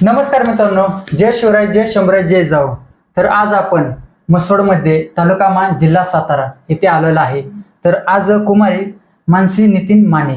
नमस्कार मित्रांनो, जय शिवराय, जय शंभराज, जय जाऊ. तर आज आपण म्हसवडमध्ये तालुका मान जिल्हा सातारा येथे आलेला आहे. तर आज कुमारी मानसी नितीन माने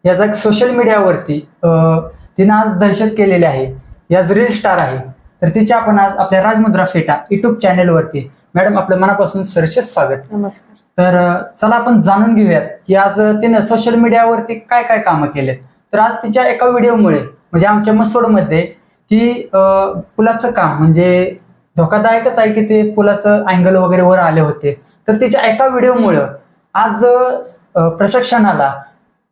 याचा एक सोशल मीडियावरती तिने आज दहशत केलेली आहे. याच रील स्टार आहे. तर तिचे आपण आज आपल्या राजमुद्रा फेटा युट्यूब चॅनेलवरती मॅडम आपल्या मनापासून सरसे स्वागत. नमस्कार. तर चला आपण जाणून घेऊयात की आज तिने सोशल मीडियावरती काय काय कामं केलेत. तर आज तिच्या एका व्हिडिओमुळे म्हणजे आमच्या म्हसवडमध्ये की पुलाचं काम म्हणजे धोकादायकच आहे की ते पुलाचं अँगल वगैरे वर आले होते. तर तिच्या एका व्हिडिओमुळं आज प्रशासनाला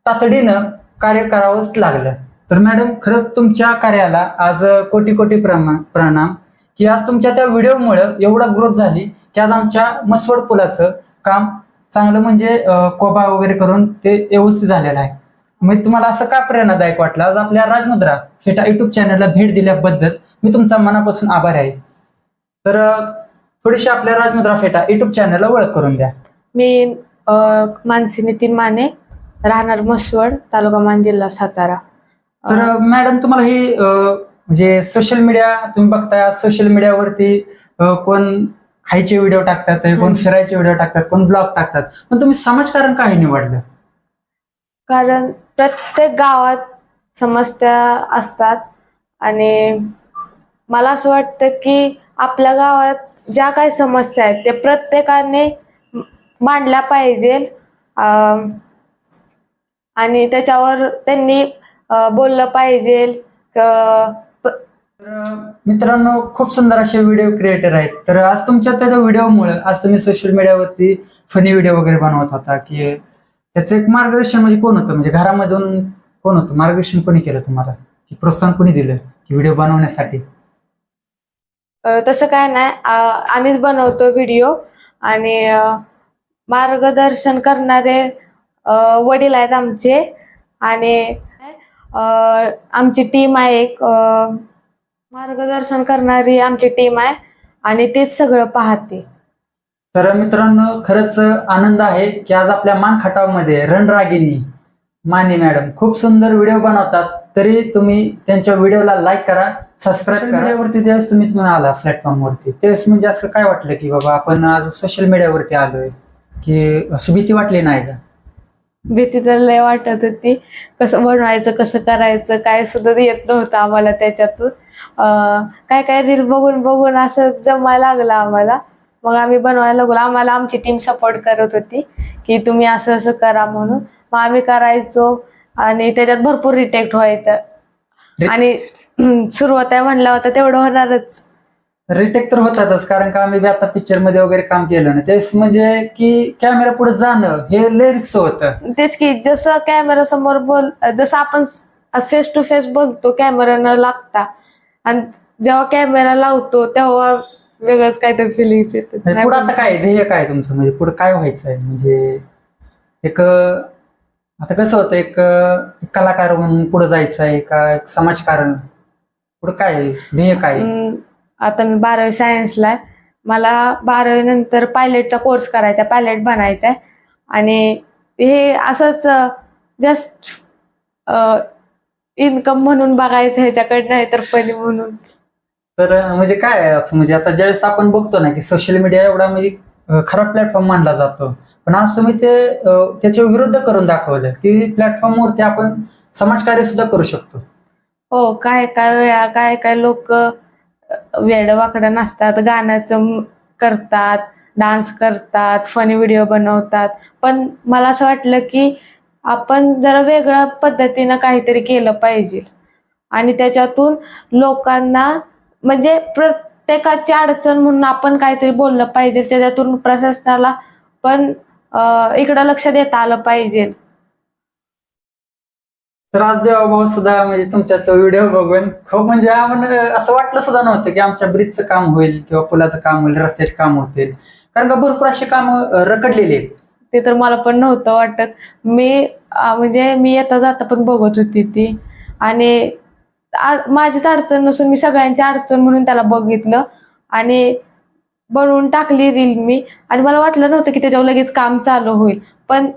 तातडीनं कार्य करावंच लागलं. तर मॅडम खरंच तुमच्या कार्याला आज कोटी कोटी प्रणाम की आज तुमच्या त्या व्हिडिओमुळं एवढा ग्रोथ झाली की आज आमच्या म्हसवड पुलाचं काम चांगलं म्हणजे कोबा वगैरे करून ते व्यवस्थित झालेलं आहे. मग तुम्हाला असं का प्रेरणादायक वाटलं? आज आपल्या राजमुद्रा फेटा युट्यूब चॅनलला भेट दिल्याबद्दल मी तुमचा मनापासून आभारी आहे. तर थोडीशी आपल्या राजमुद्रा फेटा युट्यूब चॅनलला ओळख करून द्या. मी मानसी नितीन माने, राहणार म्हसवड, तालुका मान, जिल्हा सातारा. तर मॅडम तुम्हाला ही म्हणजे सोशल मीडिया तुम्ही बघताय, सोशल मीडियावरती कोण खायचे व्हिडिओ टाकतात, कोण फिरायचे व्हिडिओ टाकतात, कोण ब्लॉग टाकतात, पण तुम्ही समाजकारण काही निवडलं? कारण प्रत्येक गावात समस्या असतात आणि मला असं वाटतं की आपल्या गावात ज्या काही समस्या आहेत ते प्रत्येकाने मांडल्या पाहिजे आणि त्याच्यावर त्यांनी बोललं पाहिजे. मित्रांनो, खूप सुंदर असे व्हिडिओ क्रिएटर आहेत. तर आज तुमच्या त्या व्हिडिओमुळे आज तुम्ही सोशल मीडियावरती फनी व्हिडिओ वगैरे बनवत होता की त्याचं एक मार्गदर्शन म्हणजे कोण होतं, म्हणजे घरामधून कोण होतं, मार्गदर्शन कोणी केलं तुम्हाला, की प्रोत्साहन कोणी दिलं की व्हिडिओ बनवण्यासाठी? तसं काय नाही, आम्हीच बनवतो व्हिडिओ आणि मार्गदर्शन करणारे वडील आहेत आमचे आणि आमची टीम आहे, एक मार्गदर्शन करणारी आमची टीम आहे आणि तेच सगळं पाहते. तर मित्रांनो, खरंच आनंद आहे की आज आपल्या मान खटावमध्ये रणरागिनी माने मॅडम खूप सुंदर व्हिडिओ बनवतात. तरी तुम्ही त्यांच्या व्हिडिओला लाईक करा, सबस्क्राईब करा. मीडियावरती त्यावेळेस तुम्ही आला प्लॅटफॉर्मवरती त्यावेळेस म्हणजे असं काय वाटलं की बाबा आपण आज सोशल मीडियावरती आलोय, की अशी भीती वाटली नाही का? भीती तर लय वाटत होती, कसं बनवायचं, कसं करायचं काय सुद्धा येत नव्हतं आम्हाला. त्याच्यातून काय काय रील बघून बघून असं जमायला लागलं आम्हाला. मग आम्ही बनवायला लागलो. आम्हाला आमची टीम सपोर्ट करत होती की तुम्ही असं असं करा म्हणून. मग आम्ही करायचो आणि त्याच्यात भरपूर रिटेक्ट व्हायचं आणि सुरुवात आहे म्हणलं होतं तेवढं होणारच. रिटेक तर होतातच, कारण का आम्ही आता पिक्चर मध्ये वगैरे काम केलं ना तेच म्हणजे की कॅमेरा पुढे जाणं हे लय रिस्क होतं. तेच की जसं कॅमेरा समोर जसं आपण फेस टू फेस बोलतो कॅमेरा न लागता आणि जेव्हा कॅमेरा लावतो तेव्हा वेगळंच काहीतरी फिलिंग्स येतात. पुढे आता काय ध्येय काय तुमचं, म्हणजे पुढे काय व्हायचं आहे? म्हणजे एक आता कसं होतं, एक कलाकार म्हणून पुढे जायचं आहे का एक समाजकारण, पुढे काय ध्येय काय? आता मी 12वी सायन्सला आहे. मला 12वी नंतर पायलटचा कोर्स करायचा, पायलट बनायचा आहे आणि हे असंच जस्ट इन्कम म्हणून बघायचं ह्याच्याकडनं, नाही तर फनी म्हणून. तर म्हणजे काय असं, म्हणजे आता ज्यावेळेस आपण बघतो ना की सोशल मीडिया एवढा म्हणजे खराब प्लॅटफॉर्म मानला जातो, पण आज तुम्ही ते त्याच्या विरुद्ध करून दाखवलं की प्लॅटफॉर्मवरती आपण समाजकार्य सुद्धा करू शकतो. हो, काय काय वेळा काय काय लोक वेडवाकडं नसतात, गाण्याचं करतात, डान्स करतात, फनी व्हिडिओ बनवतात. पण मला असं वाटलं की आपण जरा वेगळ्या पद्धतीनं काहीतरी केलं पाहिजे आणि त्याच्यातून लोकांना म्हणजे प्रत्येकाची अडचण म्हणून आपण काहीतरी बोललं पाहिजे. त्याच्यातून प्रशासनाला पण इकडं लक्ष देता आलं पाहिजे. तर आज देवाभाऊ सुद्धा म्हणजे तुमच्या तो व्हिडिओ बघून खूप म्हणजे आम्हाला असं वाटलं सुद्धा नव्हतं की आमच्या ब्रिजचं काम होईल किंवा पुलाचं काम होईल, रस्त्याचे काम होतील, कारण का भरपूर असे काम रखडलेले आहेत. ते तर मला पण नव्हतं वाटत. म्हणजे मी येता जाता पण बघत होती ती आणि माझीच अडचण नसून मी सगळ्यांची अडचण म्हणून त्याला बघितलं आणि बनवून टाकली रील मी. आणि मला वाटलं नव्हतं की त्याच्यावर लगेच काम चालू होईल, पण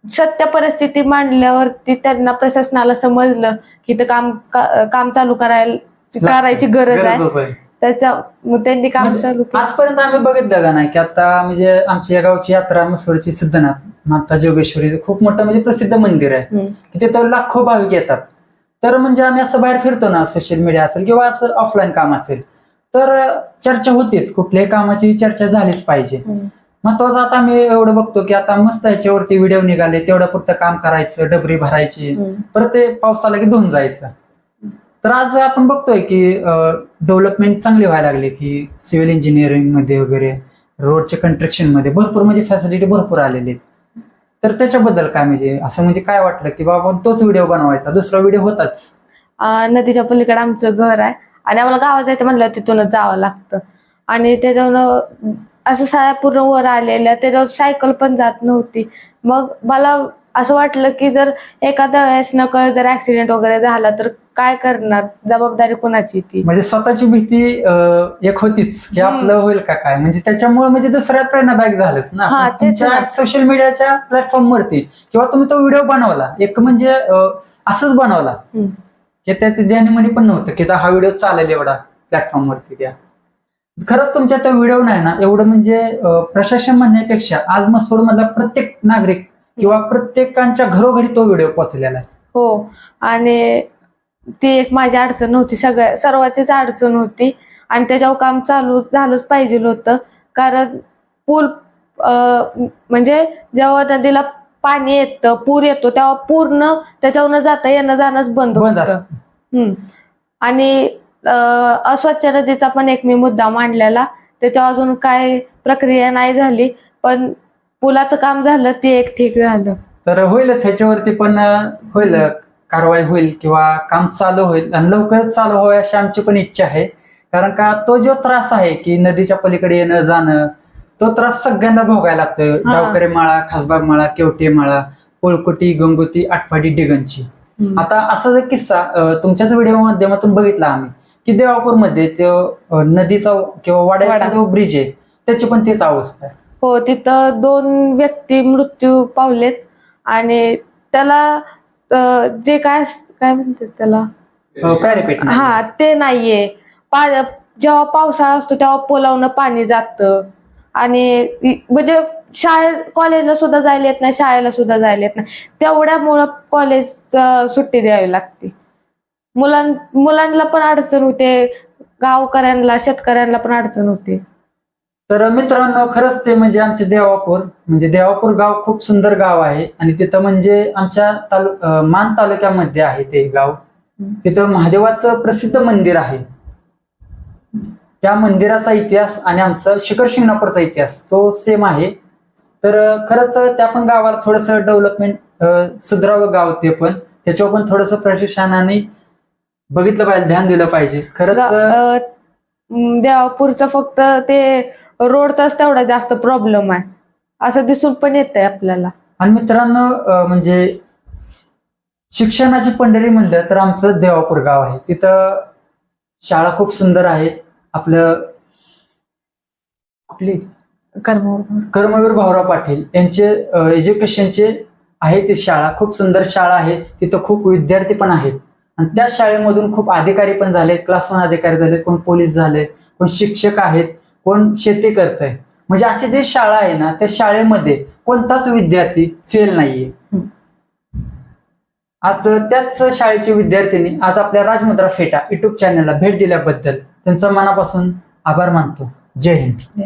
सत्य परिस्थिती मांडल्यावरती त्यांना प्रशासनाला समजलं की ते काम चालू करायला करायची गरज आहे. गरजच आहे. त्याच्या मग त्यांनी काम म्हणजे चालू केलं. आजपर्यंत आम्ही बघितलं का नाही की आता म्हणजे आमच्या या गावची यात्रा मसवडची सिद्धनाथ माता जोगेश्वरी खूप मोठं म्हणजे प्रसिद्ध मंदिर आहे हम्म. की तिथं लाखो भाविक येतात. तर म्हणजे आम्ही असं बाहेर फिरतो ना, सोशल मीडिया असेल किंवा असं ऑफलाईन काम असेल तर चर्चा होतेच, कुठल्याही कामाची चर्चा झालीच पाहिजे. हम्म. महत्वाचं आता आम्ही एवढं बघतो की आता मस्त ह्याच्यावरती व्हिडिओ निघाले, तेवढं पुरतं काम करायचं, डबरी भरायची, हम्म. परत ते पावसाला की धुवून जायचं. तर आज आपण बघतोय की डेव्हलपमेंट चांगली व्हायला लागली की सिव्हिल इंजिनिअरिंग मध्ये वगैरे रोडच्या कंस्ट्रक्शन मध्ये भरपूर म्हणजे फॅसिलिटी भरपूर आलेली आहेत. तर त्याच्याबद्दल काय म्हणजे असं म्हणजे काय वाटलं की बाबा तोच व्हिडिओ बनवायचा, दुसरा व्हिडिओ होताच. नदीच्या पलीकडे आमचं घर आहे आणि आम्हाला गावात जायचं म्हटलं तिथूनच जावं लागतं. आणि त्याच्यावर असं साड्या पूर्ण वर आलेल्या, त्याच्यावर सायकल पण जात नव्हती. मग मला असं वाटलं की जर एखाद्या वेळेस नकळत जर ऍक्सिडेंट वगैरे झाला तर काय करणार, जबाबदारी कोणाची ती. म्हणजे स्वतःची भीती एक होतीच की आपलं होईल का काय, म्हणजे त्याच्यामुळे म्हणजे दुसऱ्या प्रेरणादायक झालंच ना. हा, पण तेच तुमच्या ना. सोशल मीडियाच्या प्लॅटफॉर्म वरती किंवा तुम्ही तो व्हिडिओ बनवला एक म्हणजे असंच बनवला हम्म. की त्यात ज्याने म्हणे पण नव्हतं की हा व्हिडिओ चालेल एवढा प्लॅटफॉर्म वरती. त्या खरंच तुमच्या त्या व्हिडिओ नाही ना एवढं म्हणजे प्रशासन म्हणण्यापेक्षा आज मसोड मधला प्रत्येक नागरिक किंवा प्रत्येकांच्या घरोघरी तो व्हिडिओ पोहोचलेला आहे. हो, आणि ती एक माझी अडचण होती, सर्वांचीच अडचण होती. आणि त्याच्यावर काम चालू झालंच पाहिजे होतं. कारण पूल म्हणजे जेव्हा नदीला पाणी येतं, पूर येतो, तेव्हा पूर्ण त्याच्यावर जाता येणं जाणंच बंद बंद होतं. असतं. आणि अस्वच्छ नदीचा पण एक मी मुद्दा मांडलेला, त्याच्यावर अजून काय प्रक्रिया नाही झाली, पण पुलाचं काम झालं, ते एक ठीक झालं. तर होईलच ह्याच्यावरती पण होईल कारवाई होईल किंवा काम चालू होईल आणि लवकरच चालू व्हावे अशी आमची पण इच्छा आहे. कारण का तो जो त्रास आहे की नदीच्या पलीकडे येणं जाणं, तो त्रास सगळ्यांना भोगायला लागतोय. गावकरी माळा, खासबाग माळा, केवटे माळा, पोळकुटी, गंगोती, आटपाडी, डिगंची. आता असाच एक किस्सा तुमच्याच व्हिडिओ माध्यमातून बघितला आम्ही की देवापूरमध्ये तो नदीचा किंवा वाड्याचा जो ब्रिज आहे त्याची पण तीच अवस्था आहे. हो, तिथं 2 व्यक्ती मृत्यू पावलेत. आणि त्याला जे काय म्हणतात त्याला, पॅरेपेट नाही. हा, ते नाहीये. जेव्हा पावसाळा असतो तेव्हा पुलावनं पाणी जातं. आणि म्हणजे कॉलेजला सुद्धा जायला येत नाही, शाळेला सुद्धा जायला येत नाही. तेवढ्यामुळं कॉलेज सुट्टी द्यावी लागते. मुलांना पण अडचण होते, गावकऱ्यांना, शेतकऱ्यांना पण अडचण होते. तर मित्रांनो खरंच ते म्हणजे आमचे देवापूर गाव खूप सुंदर गाव आहे आणि तिथं म्हणजे आमच्या मान तालुक्यामध्ये आहे ते गाव. तिथं महादेवाचं प्रसिद्ध मंदिर आहे. त्या मंदिराचा इतिहास आणि आमचा शिखर शिंगणापूरचा इतिहास तो सेम आहे. तर खरंच त्या पण गावाला थोडस डेव्हलपमेंट सुधारावं गाव, ते पण त्याच्यावर पण थोडस प्रशासनाने बघितलं पाहिजे, ध्यान दिलं पाहिजे. खरंच देवापूरचं फक्त ते रोडचाच तेवढा जास्त प्रॉब्लेम आहे असं दिसून पण येतंय आपल्याला. आणि मित्रांनो म्हणजे शिक्षणाची पंढरी म्हणलं तर आमचं देवापूर गाव आहे. तिथं शाळा खूप सुंदर आहे. आपलं कुठली कर्मवीर भाऊराव पाटील यांचे एज्युकेशनचे आहे ती शाळा, खूप सुंदर शाळा आहे. तिथं खूप विद्यार्थी पण आहेत आणि त्या शाळेमधून खूप अधिकारी पण झाले, क्लास 1 अधिकारी झाले, कोण पोलीस झाले, कोण शिक्षक आहेत, कोण शेती करतंय. म्हणजे अशी जी शाळा आहे ना त्या शाळेमध्ये कोणताच विद्यार्थी फेल नाहीये. आज त्याच शाळेचे विद्यार्थ्यांनी आज आपल्या राजमुद्रा फेटा युट्यूब चॅनलला भेट दिल्याबद्दल त्यांचा मनापासून आभार मानतो. जय हिंद.